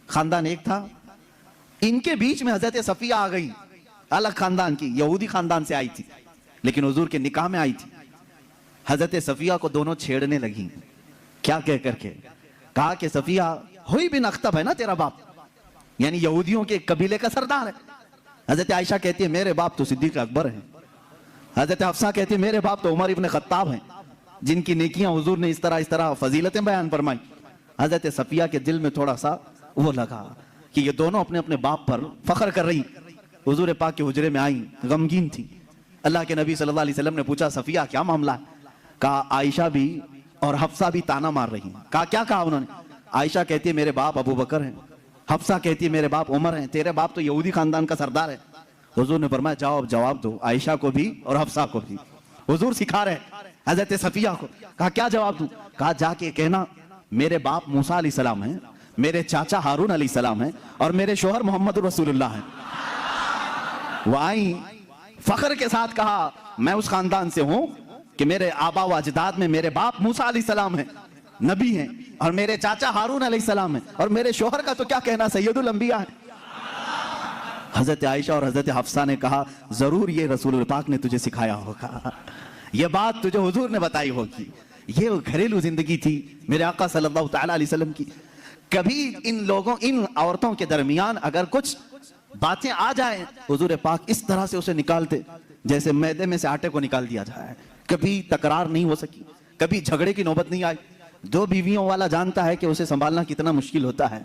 S1: خاندان ایک تھا, ان کے بیچ میں حضرت صفیہ آ گئی, الگ خاندان کی, یہودی خاندان سے آئی تھی لیکن حضور کے نکاح میں آئی تھی. حضرت صفیہ کو دونوں چھیڑنے لگیں. کیا کہہ کر کے کہا کہ صفیہ ہوئی بن اخطب ہے نا تیرا باپ, یعنی یہودیوں کے قبیلے کا سردار ہے. حضرت عائشہ کہتی ہے میرے باپ تو صدیق اکبر ہیں. حضرت حفصہ کہتی ہے میرے باپ تو عمر ابن خطاب ہیں جن کی نیکیاں حضور نے اس طرح فضیلتیں بیان فرمائی. حضرت صفیہ کے دل میں تھوڑا سا وہ لگا کہ یہ دونوں اپنے اپنے باپ پر فخر کر رہی. حضور پاک کے حجرے میں آئیں, غمگین تھی. اللہ کے نبی صلی اللہ علیہ وسلم نے پوچھا صفیہ کیا معاملہ ہے؟ کہا عائشہ بھی اور حفصہ بھی تانا مار رہی ہیں. کہا کیا کہا انہوں نے؟ عائشہ کہتی ہے میرے باپ ابو بکر ہیں, حفصہ کہتی ہے میرے باپ عمر ہیں, تیرے باپ تو یہودی خاندان کا سردار ہے. حضور نے فرمایا جاؤ اب جواب دو, عائشہ کو بھی اور حفصہ کو بھی. حضور سکھا رہے حضرت صفیہ کو. کہا کیا جواب دوں؟ کہا جا کے کہنا میرے باپ موسیٰ علیہ السلام ہیں, میرے چاچا ہارون علیہ السلام ہیں, اور میرے شوہر محمد رسول اللہ ہیں. وہ آئیں فخر کے ساتھ کہا میں اس خاندان سے ہوں کہ میرے آبا و اجداد میں میرے باپ موسیٰ علیہ السلام ہیں, نبی ہیں, اور میرے چاچا ہارون علیہ السلام ہیں, اور میرے شوہر کا تو کیا کہنا سید الانبیاء ہے. حضرت عائشہ اور حضرت حفصہ نے کہا ضرور یہ رسول پاک نے تجھے سکھایا ہوگا, یہ بات تجھے حضور نے بتائی ہوگی. یہ گھریلو زندگی تھی میرے آقا صلی اللہ تعالیٰ علیہ وسلم کی. کبھی ان عورتوں کے درمیان اگر کچھ باتیں آ جائیں حضور پاک اس طرح سے اسے نکالتے جیسے میدے میں سے آٹے کو نکال دیا جائے. کبھی تکرار نہیں ہو سکی, کبھی جھگڑے کی نوبت نہیں آئی. دو بیویوں والا جانتا ہے کہ اسے سنبھالنا کتنا مشکل ہوتا ہے.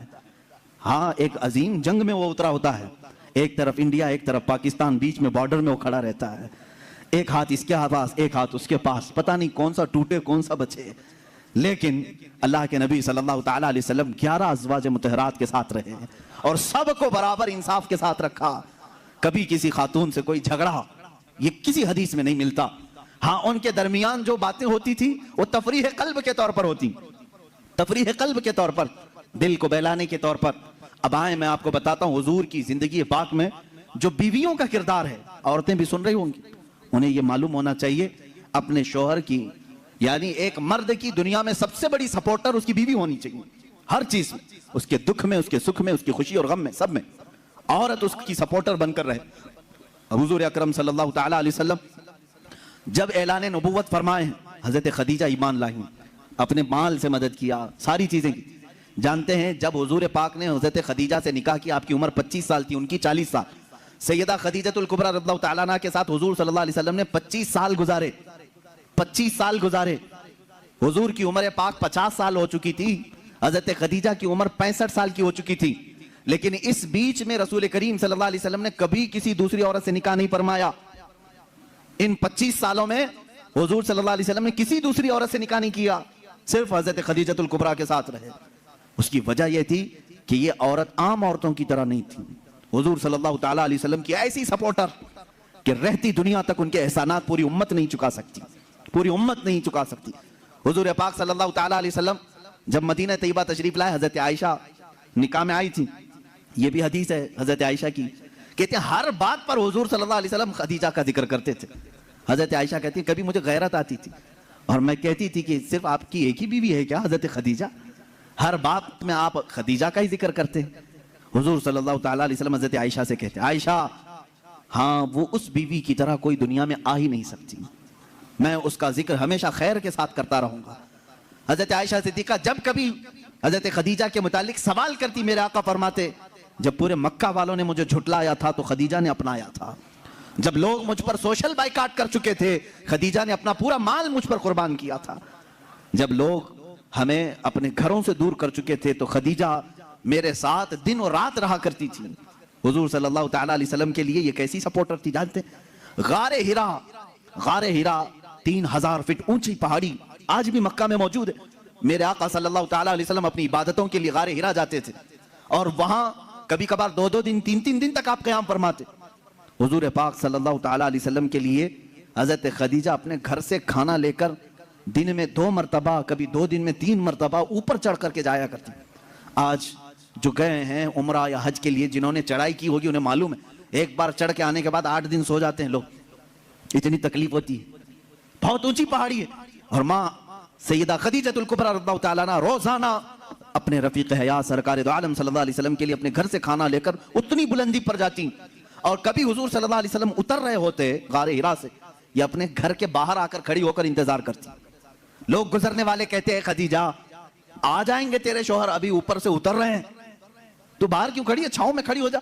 S1: ہاں ایک عظیم جنگ میں وہ اترا ہوتا ہے, ایک طرف انڈیا ایک طرف پاکستان, بیچ میں بارڈر میں وہ کھڑا رہتا ہے. ایک ہاتھ اس کے پاس ایک ہاتھ اس کے پاس, پتہ نہیں کون سا ٹوٹے کون سا بچے. لیکن اللہ کے نبی صلی اللہ تعالیٰ علیہ وسلم 11 ازواج مطہرات کے ساتھ رہے اور سب کو برابر انصاف کے ساتھ رکھا. کبھی کسی خاتون سے کوئی جھگڑا یہ کسی حدیث میں نہیں ملتا. ہاں ان کے درمیان جو باتیں ہوتی تھی وہ تفریح قلب کے طور پر ہوتی, تفریح قلب کے طور پر, دل کو بہلانے کے طور پر. اب آئیں میں آپ کو بتاتا ہوں حضور کی زندگی پاک میں جو بیویوں کا کردار ہے. عورتیں بھی سن رہی ہوں گی, انہیں یہ معلوم ہونا چاہیے اپنے شوہر کی, یعنی ایک مرد کی دنیا میں سب سے بڑی سپورٹر اس کی بیوی ہونی چاہیے. ہر چیز میں, اس کے دکھ میں, اس کے سکھ میں, اس کی خوشی اور غم میں, سب میں عورت اس کی سپورٹر بن کر رہے. حضور اکرم صلی اللہ تعالیٰ علیہ وسلم جب اعلان نبوت فرمائے حضرت خدیجہ ایمان لائیں, اپنے مال سے مدد کیا, ساری چیزیں کی. جانتے ہیں جب حضور پاک نے حضرت خدیجہ سے نکاح کیا آپ کی عمر 25 سال تھی, ان کی 40 سال. سیدہ خدیجہ الکبریٰ رضی اللہ تعالیٰ عنہ کے ساتھ حضور صلی اللہ علیہ وسلم نے 25 سال گزارے, 25 سال گزارے. حضور کی عمر پاک 50 سال ہو چکی تھی, حضرت خدیجہ کی عمر 65 سال کی ہو چکی تھی. لیکن اس بیچ میں رسول کریم صلی اللہ علیہ وسلم نے کبھی کسی دوسری عورت سے نکاح نہیں فرمایا. ان 25 سالوں میں حضور صلی اللہ علیہ وسلم نے کسی دوسری عورت سے نکاح نہیں کیا, صرف حضرت خدیجۃ الکبریٰ کے ساتھ رہے. اس کی وجہ یہ تھی کہ یہ عورت عام عورتوں کی طرح نہیں تھی. حضور صلی اللہ تعالیٰ علیہ وسلم کی ایسی سپورٹر کہ رہتی دنیا تک ان کے احسانات پوری امت نہیں چکا سکتی, پوری امت نہیں چکا سکتی. حضور پاک صلی اللہ تعالیٰ علیہ وسلم جب مدینہ طیبہ تشریف لائے, حضرت عائشہ نکاح میں آئی تھی. یہ بھی حدیث ہے حضرت عائشہ کی, کہتے ہیں ہر بات پر حضور صلی اللہ علیہ وسلم خدیجہ کا ذکر کرتے تھے. حضرت عائشہ کہتی ہیں کبھی مجھے غیرت آتی تھی اور میں کہتی تھی کہ صرف آپ کی ایک ہی بیوی ہے کیا حضرت خدیجہ, ہر بات میں آپ خدیجہ کا ہی ذکر کرتے ہیں. حضور صلی اللہ تعالیٰ علیہ وسلم حضرت عائشہ سے کہتے ہیں عائشہ ہاں وہ اس بیوی کی طرح کوئی دنیا میں آ ہی نہیں سکتی, میں اس کا ذکر ہمیشہ خیر کے ساتھ کرتا رہوں گا. حضرت عائشہ صدیقہ جب کبھی حضرت خدیجہ کے متعلق سوال کرتی, میرے آقا فرماتے جب پورے مکہ والوں نے مجھے جھٹلایا تھا تو خدیجہ نے اپنایا تھا, جب لوگ مجھ پر سوشل بائیکاٹ کر چکے تھے خدیجہ نے اپنا پورا مال مجھ پر قربان کیا تھا, جب لوگ ہمیں اپنے گھروں سے دور کر چکے تھے تو خدیجہ میرے ساتھ دن اور رات رہا کرتی تھی. حضور صلی اللہ تعالیٰ علیہ وسلم کے لیے یہ کیسی سپورٹر تھی جانتے ہیں؟ غار ہیرا 3000 فٹ اونچی پہاڑی آج بھی مکہ میں موجود ہے. میرے آقا صلی اللہ تعالیٰ علیہ وسلم اپنی عبادتوں کے لیے غار ہیرا جاتے تھے اور وہاں کبھی کبھار 2 دن 3 دن تک آپ قیام فرماتے. حضور پاک صلی اللہ تعالیٰ علیہ وسلم کے لیے حضرت خدیجہ اپنے گھر سے کھانا لے کر دن میں 2 مرتبہ کبھی 2 دن میں 3 مرتبہ اوپر چڑھ کر کے جایا کرتی. آج جو گئے ہیں عمرہ یا حج کے لیے جنہوں نے چڑھائی کی ہوگی انہیں معلوم ہے ایک بار چڑھ کے آنے کے بعد 8 دن سو جاتے ہیں لوگ, اتنی تکلیف ہوتی ہے, بہت اونچی پہاڑی ہے. اور ماں سیدہ خدیجۃ الکبریٰ رضی اللہ تعالیٰ عنہا روزانہ اپنے رفیق حیات سرکار دو عالم صلی اللہ علیہ وسلم کے لیے اپنے گھر سے کھانا لے کر اتنی بلندی پر جاتی. اور کبھی حضور صلی اللہ علیہ وسلم اتر رہے ہوتے غار ہیرا سے یا اپنے گھر کے باہر آ کر کھڑی ہو کر انتظار کرتی. لوگ گزرنے والے کہتے ہیں خدیجہ آ جائیں گے تیرے شوہر, ابھی اوپر سے اتر رہے ہیں, تو باہر کیوں کھڑی ہے, چھاؤں میں کھڑی ہو جا.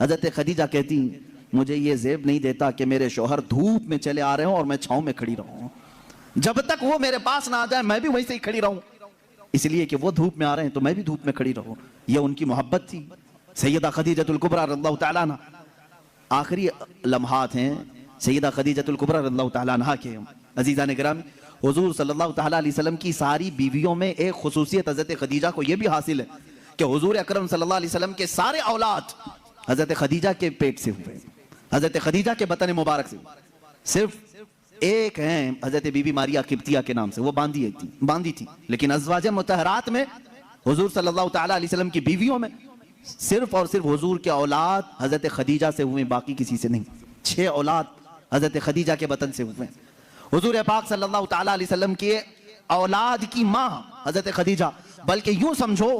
S1: حضرت خدیجہ کہتی مجھے یہ زیب نہیں دیتا کہ میرے شوہر دھوپ میں چلے آ رہے ہوں اور میں چھاؤں میں کھڑی رہوں, جب تک وہ میرے پاس نہ آ جائے میں بھی وہیں سے ہی کھڑی رہوں, اس لیے کہ وہ دھوپ میں آ رہے ہیں تو میں بھی دھوپ میں کھڑی رہوں. یہ ان کی محبت تھی. سیدہ خدیجۃ الکبریٰ رضی اللہ تعالیٰ عنہ, آخری لمحات ہیں سیدہ خدیجۃ الکبریٰ رضی اللہ تعالیٰ عنہ کے. عزیزان گرامی, حضور صلی اللہ تعالیٰ علیہ وسلم کی ساری بیویوں میں ایک خصوصیت حضرت خدیجہ کو یہ بھی حاصل ہے کہ حضور اکرم صلی اللہ علیہ وسلم کے سارے اولاد حضرت خدیجہ کے پیٹ سے ہوئے, حضرت خدیجہ کے بطن مبارک سے. صرف ایک ہیں حضرت بی بی ماریا قبطیہ کے نام سے, وہ باندھی تھی, لیکن ازواج مطہرات میں حضور صلی اللہ تعالیٰ علیہ وسلم کی بیویوں میں صرف اور صرف حضور کے اولاد حضرت خدیجہ سے ہوئے, باقی کسی سے نہیں. 6 اولاد حضرت خدیجہ کے بطن سے ہوئے. حضور پاک صلی اللہ تعالیٰ علیہ وسلم کی اولاد کی ماں حضرت خدیجہ, بلکہ یوں سمجھو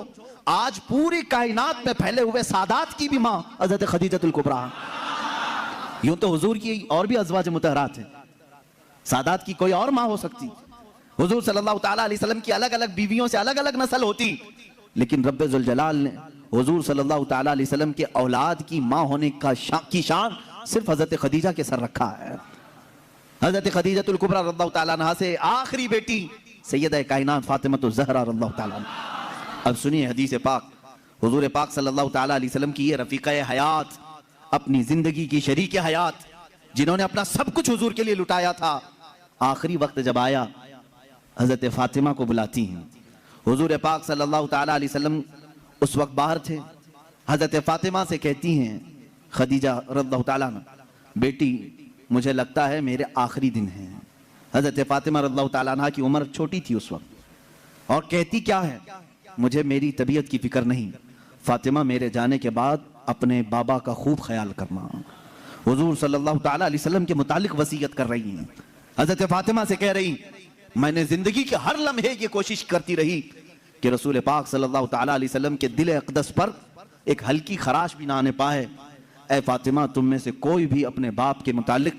S1: آج پوری کائنات میں پھیلے ہوئے سادات کی بھی ماں حضرت خدیجۃ الکبریٰ. یوں تو حضور کی اور بھی ازواج مطہرات ہیں, سادات کی کوئی اور ماں ہو سکتی, حضور صلی اللہ تعالیٰ علیہ وسلم کی الگ الگ بیویوں سے الگ الگ نسل ہوتی, لیکن رب ذوالجلال نے حضور صلی اللہ تعالیٰ علیہ وسلم کے اولاد کی ماں ہونے کی شان صرف حضرت خدیجہ کے سر رکھا ہے. حضرت خدیجۃ الکبریٰ رضی اللہ تعالیٰ عنہا سے آخری بیٹی سیدہ کائنات فاطمہ الزہرا رضی اللہ تعالیٰ عنہا. اب سنیے حدیث پاک, حضور پاک صلی اللہ تعالیٰ علیہ وسلم کی یہ رفیقہ حیات, اپنی زندگی کی شریک حیات, جنہوں نے اپنا سب کچھ حضور کے لیے لٹایا تھا, آخری وقت جب آیا حضرت فاطمہ کو بلاتی ہیں. حضور پاک صلی اللہ تعالیٰ علیہ وسلم اس وقت باہر تھے. حضرت فاطمہ سے کہتی ہیں خدیجہ رضی اللہ تعالیٰ عنہ, بیٹی مجھے لگتا ہے میرے آخری دن ہیں. حضرت فاطمہ رضی اللہ تعالیٰ عنہ کی عمر چھوٹی تھی اس وقت, اور کہتی کیا ہے, مجھے میری طبیعت کی فکر نہیں, فاطمہ میرے جانے کے بعد اپنے بابا کا خوب خیال کرنا. حضور صلی اللہ تعالیٰ علیہ وسلم کے متعلق وصیت کر رہی ہیں. حضرت فاطمہ سے کہہ رہی, میں نے زندگی کے ہر لمحے یہ کوشش کرتی رہی کہ رسول پاک صلی اللہ تعالیٰ علیہ وسلم کے دل اقدس پر ایک ہلکی خراش بھی نہ آنے پائے. اے فاطمہ, تم میں سے کوئی بھی اپنے باپ کے متعلق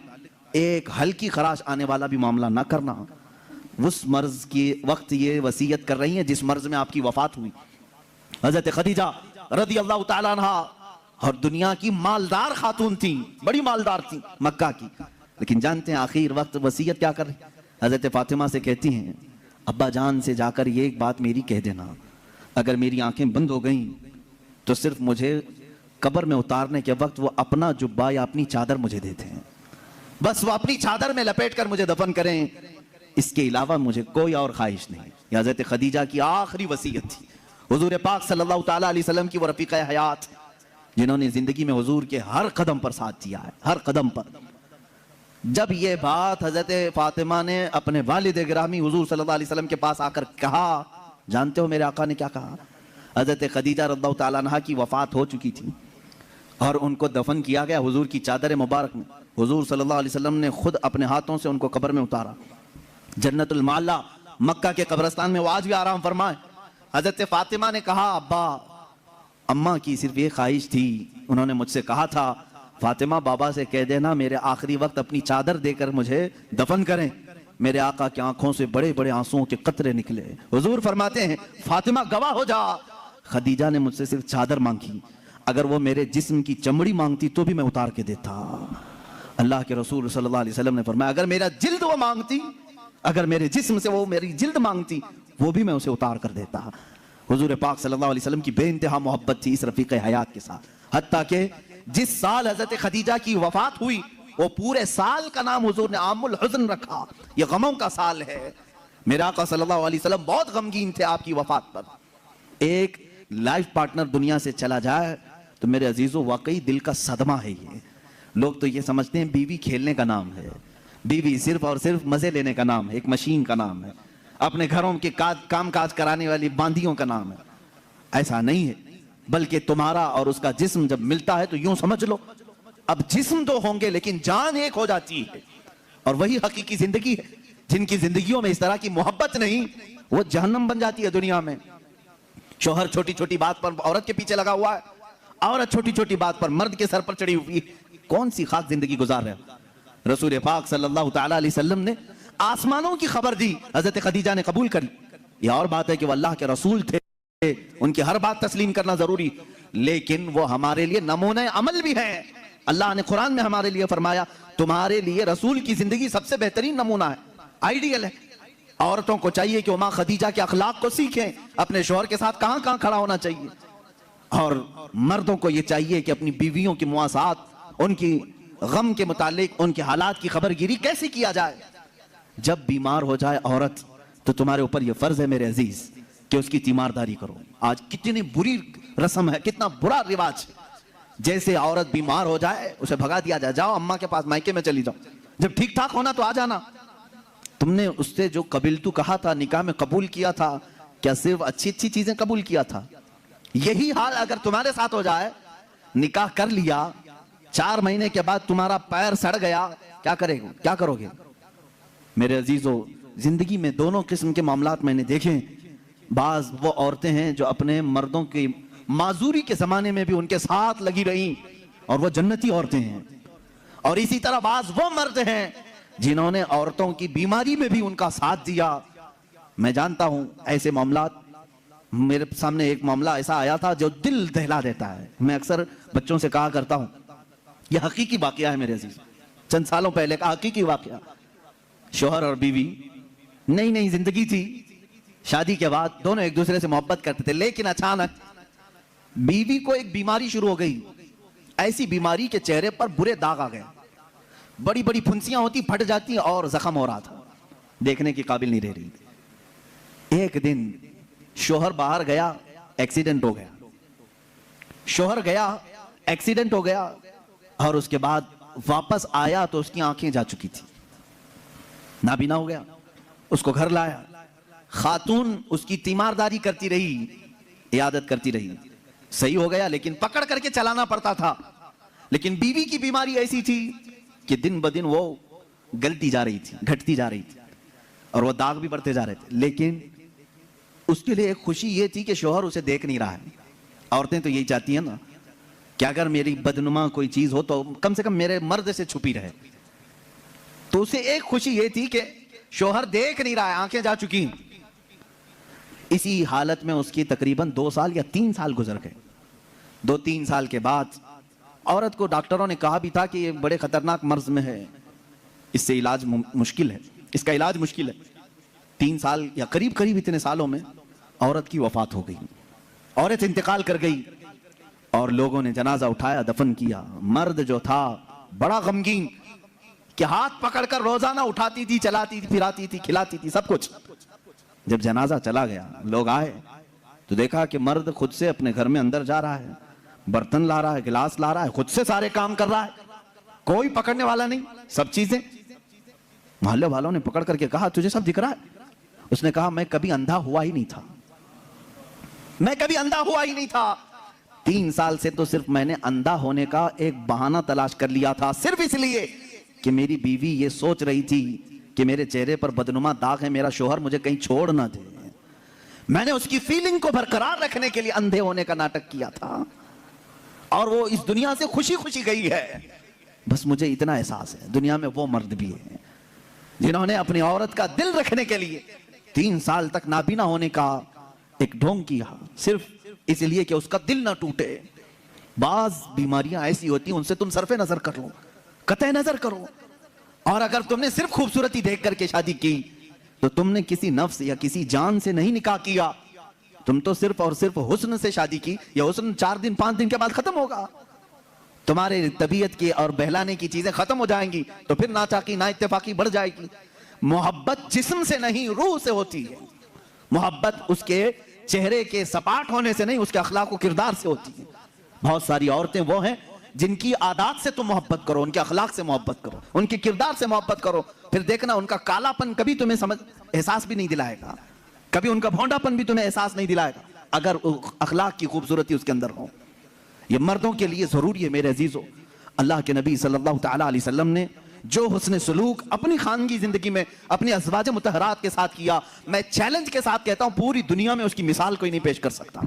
S1: ایک ہلکی خراش آنے والا بھی معاملہ نہ کرنا. اس مرض کی وقت یہ وصیت کر رہی ہیں جس مرض میں آپ کی وفات ہوئی. حضرت خدیجہ رضی اللہ تعالیٰ عنہ اور دنیا کی مالدار خاتون تھیں, بڑی مالدار تھیں مکہ کی, لیکن جانتے ہیں آخر وقت وصیت کیا کر رہی. حضرت فاطمہ سے کہتی ہیں, ابا جان سے جا کر یہ ایک بات میری کہہ دینا, اگر میری آنکھیں بند ہو گئیں تو صرف مجھے قبر میں اتارنے کے وقت وہ اپنا جبہ یا اپنی چادر مجھے دیتے ہیں. بس وہ اپنی چادر میں لپیٹ کر مجھے دفن کریں، اس کے علاوہ مجھے کوئی اور خواہش نہیں۔ یہ حضرت خدیجہ کی آخری وصیت تھی۔ حضور پاک صلی اللہ تعالیٰ علیہ وسلم کی وہ رفیقہ حیات جنہوں نے زندگی میں حضور کے ہر قدم پر ساتھ دیا ہے، ہر قدم پر۔ جب یہ بات حضرت فاطمہ نے اپنے والد گرامی حضور صلی اللہ علیہ وسلم کے پاس آ کر کہا، جانتے ہو میرے آقا نے کیا کہا؟ حضرت خدیجہ رضی اللہ تعالیٰ عنہا کی وفات ہو چکی تھی اور ان کو دفن کیا گیا حضور کی چادر مبارک میں۔ حضور صلی اللہ علیہ وسلم نے خود اپنے ہاتھوں سے ان کو قبر میں اتارا۔ جنت المعلا مکہ کے قبرستان میں وہ آج بھی آرام فرمائے۔ حضرت فاطمہ نے کہا، ابا اماں کی صرف یہ خواہش تھی، انہوں نے مجھ سے کہا تھا فاطمہ بابا سے کہہ دینا میرے آخری وقت اپنی چادر دے کر مجھے دفن کریں۔ میرے آقا کی آنکھوں سے بڑے بڑے آنسوؤں کے قطرے نکلے۔ حضور فرماتے ہیں فاطمہ گواہ ہو جا، خدیجہ نے مجھ سے صرف چادر مانگی، اگر وہ میرے جسم کی چمڑی مانگتی تو بھی میں اتار کے دیتا۔ اللہ کے رسول صلی اللہ علیہ وسلم نے فرمایا اگر میرا جلد وہ مانگتی، اگر میرے جسم سے وہ میری جلد مانگتی وہ بھی میں اسے اتار کر دیتا۔ حضور پاک صلی اللہ علیہ وسلم کی بے انتہا محبت تھی اس رفیق حیات کے ساتھ، حتیٰ کہ جس سال حضرت خدیجہ کی وفات ہوئی وہ پورے سال کا نام حضور نے عام الحزن رکھا، یہ غموں کا سال ہے۔ میرا آقا صلی اللہ علیہ وسلم بہت غمگین تھے آپ کی وفات پر۔ ایک لائف پارٹنر دنیا سے چلا جائے تو میرے عزیزو واقعی دل کا صدمہ ہے یہ۔ لوگ تو یہ سمجھتے ہیں بیوی کھیلنے کا نام ہے، بیوی صرف اور صرف مزے لینے کا نام ہے، ایک مشین کا نام ہے، اپنے گھروں کے کام کاج کرانے والی باندیوں کا نام ہے۔ ایسا نہیں ہے، بلکہ تمہارا اور اس کا جسم جب ملتا ہے تو یوں سمجھ لو اب جسم دو ہوں گے لیکن جان ایک ہو جاتی ہے، اور وہی حقیقی زندگی ہے۔ جن کی زندگیوں میں اس طرح کی محبت نہیں وہ جہنم بن جاتی ہے دنیا میں۔ شوہر چھوٹی چھوٹی بات پر عورت کے پیچھے لگا ہوا ہے، عورت چھوٹی چھوٹی بات پر مرد کے سر پر چڑھی ہوئی ہے، کون سی خاص زندگی گزار رہے ہیں؟ رسول پاک صلی اللہ تعالیٰ علیہ وسلم نے آسمانوں کی خبر دی، حضرت خدیجہ نے قبول کر لی۔ یہ اور بات ہے کہ وہ اللہ کے رسول تھے، ان کی ہر بات تسلیم کرنا ضروری، لیکن وہ ہمارے لیے نمونہ عمل بھی ہے۔ اللہ نے قرآن میں ہمارے لیے فرمایا تمہارے لیے رسول کی زندگی سب سے بہترین نمونہ ہے، آئیڈیل ہے۔ عورتوں کو چاہیے کہ وہ ماں خدیجہ کے اخلاق کو سیکھیں، اپنے شوہر کے ساتھ کہاں کہاں کھڑا ہونا چاہیے، اور مردوں کو یہ چاہیے کہ اپنی بیویوں کی مواسات، ان کی غم کے متعلق ان کے حالات کی خبر گیری کیسے کیا جائے۔ جب بیمار ہو جائے عورت تو تمہارے اوپر یہ فرض ہے میرے عزیز کہ اس کی تیمارداری کرو۔ آج کتنی بری رسم ہے، کتنا برا رواج، جیسے عورت بیمار ہو جائے اسے بھگا دیا جائے، جاؤ اماں کے پاس مائکے میں چلی جاؤ، جب ٹھیک ٹھاک ہونا تو آ جانا۔ تم نے اس سے جو قبلتو کہا تھا، نکاح میں قبول کیا تھا، کیا صرف اچھی اچھی چیزیں قبول کیا تھا؟ یہی حال اگر تمہارے ساتھ ہو جائے، نکاح کر لیا، 4 مہینے کے بعد تمہارا پیر سڑ گیا، کیا کرو گے؟ میرے عزیزو، زندگی میں دونوں قسم کے معاملات میں نے دیکھیں۔ بعض وہ عورتیں ہیں جو اپنے مردوں کی معذوری کے زمانے میں بھی ان کے ساتھ لگی رہیں اور وہ جنتی عورتیں ہیں، اور اسی طرح بعض وہ مرد ہیں جنہوں نے عورتوں کی بیماری میں بھی ان کا ساتھ دیا۔ میں جانتا ہوں ایسے معاملات، میرے سامنے ایک معاملہ ایسا آیا تھا جو دل دہلا دیتا ہے۔ میں اکثر بچوں سے کہا کرتا ہوں، یہ حقیقی واقعہ ہے میرے عزیز، چند سالوں پہلے کا حقیقی واقعہ۔ شوہر اور بیوی نئی نئی زندگی تھی، شادی کے بعد دونوں ایک دوسرے سے محبت کرتے تھے، لیکن اچانک بیوی کو ایک بیماری شروع ہو گئی، ایسی بیماری کے چہرے پر برے داغ آ گئے، بڑی بڑی پھنسیاں ہوتی، پھٹ جاتی اور زخم ہو رہا تھا، دیکھنے کی قابل نہیں رہ رہی تھی۔ ایک دن شوہر باہر گیا، ایکسیڈنٹ ہو گیا، شوہر گیا ایکسیڈنٹ ہو گیا، اور اس کے بعد واپس آیا تو اس کی آنکھیں جا چکی تھی، نابینا ہو گیا۔ اس کو گھر لایا، خاتون اس کی تیمارداری کرتی رہی، عیادت کرتی رہی، صحیح ہو گیا لیکن پکڑ کر کے چلانا پڑتا تھا۔ لیکن بیوی کی بیماری ایسی تھی کہ دن بدن وہ گلتی جا رہی تھی، گھٹتی جا رہی تھی، اور وہ داغ بھی بڑھتے جا رہے تھے۔ لیکن اس کے لیے ایک خوشی یہ تھی کہ شوہر اسے دیکھ نہیں رہا ہے۔ عورتیں تو یہی چاہتی ہیں نا کہ اگر میری بدنما کوئی چیز ہو تو کم سے کم میرے مرد سے چھپی رہے۔ تو اسے ایک خوشی یہ تھی کہ شوہر دیکھ نہیں رہا ہے، آنکھیں جا چکی۔ اسی حالت میں اس کی تقریباً 2 سال یا 3 سال گزر گئے۔ 2-3 سال کے بعد عورت کو ڈاکٹروں نے کہا بھی تھا کہ یہ بڑے خطرناک مرض میں ہے، اس سے علاج مشکل ہے، اس کا علاج مشکل ہے۔ 3 سال یا قریب اتنے سالوں میں عورت کی وفات ہو گئی، عورت انتقال کر گئی، اور لوگوں نے جنازہ اٹھایا، دفن کیا۔ مرد جو تھا بڑا غمگین، کہ ہاتھ پکڑ کر روزانہ اٹھاتی تھی, چلاتی تھی, پھراتی تھی, کھلاتی تھی, سب کچھ. جب جنازہ چلا گیا, لوگ آئے تو دیکھا کہ مرد خود سے اپنے گھر میں اندر جا رہا ہے, برتن لا رہا ہے, گلاس لا رہا ہے, خود سے سارے کام کر رہا ہے, کوئی پکڑنے والا نہیں, سب چیزیں. محلے والوں نے پکڑ کر کے کہا تجھے سب دکھ رہا ہے؟ اس نے کہا میں کبھی اندھا ہوا ہی نہیں تھا, میں کبھی اندھا ہوا ہی نہیں تھا. 3 سال سے تو صرف میں نے اندھا ہونے کا ایک بہانہ تلاش کر لیا تھا, صرف اس لیے کہ میری بیوی یہ سوچ رہی تھی کہ میرے چہرے پر بدنما داغ ہے, میرا شوہر مجھے کہیں چھوڑ نہ دے. میں نے اس کی فیلنگ کو برقرار رکھنے کے لیے اندھے ہونے کا ناٹک کیا تھا, اور وہ اس دنیا سے خوشی خوشی گئی ہے. بس مجھے اتنا احساس ہے دنیا میں وہ مرد بھی ہیں جنہوں نے اپنی عورت کا دل رکھنے کے لیے 3 سال تک نابینا ہونے کا ایک ڈھونگ کیا, صرف اس لیے کہ اس کا دل نہ ٹوٹے. بعض بیماریاں ایسی ہوتی ہیں ان سے تم صرف نظر کر لو, قطع نظر کرو, اور اگر تم نے صرف خوبصورتی دیکھ کر کے شادی کی تو تم نے کسی نفس یا کسی جان سے نہیں نکاح کیا, تم تو صرف اور صرف حسن سے شادی کی. یا حسن 4 دن 5 دن کے بعد ختم ہوگا, تمہارے طبیعت کی اور بہلانے کی چیزیں ختم ہو جائیں گی, تو پھر ناچاقی نا اتفاقی بڑھ جائے گی. محبت جسم سے نہیں روح سے ہوتی ہے, محبت اس کے چہرے کے سپاٹ ہونے سے نہیں, اس کے اخلاق و کردار سے ہوتی ہے. بہت ساری عورتیں وہ ہیں جن کی عادات سے تم محبت کرو, ان کے اخلاق سے محبت کرو, ان کے کردار سے محبت کرو, پھر دیکھنا ان کا کالا پن کبھی تمہیں احساس بھی نہیں دلائے گا, کبھی ان کا بھونڈا پن بھی تمہیں احساس نہیں دلائے گا, اگر اخلاق کی خوبصورتی اس کے اندر ہو. یہ مردوں کے لیے ضروری ہے میرے عزیزو. اللہ کے نبی صلی اللہ تعالی علیہ وسلم نے جو حسن سلوک اپنی خانگی زندگی میں اپنی ازواج مطہرات کے ساتھ کیا, میں چیلنج کے ساتھ کہتا ہوں پوری دنیا میں اس کی مثال کوئی نہیں پیش کر سکتا.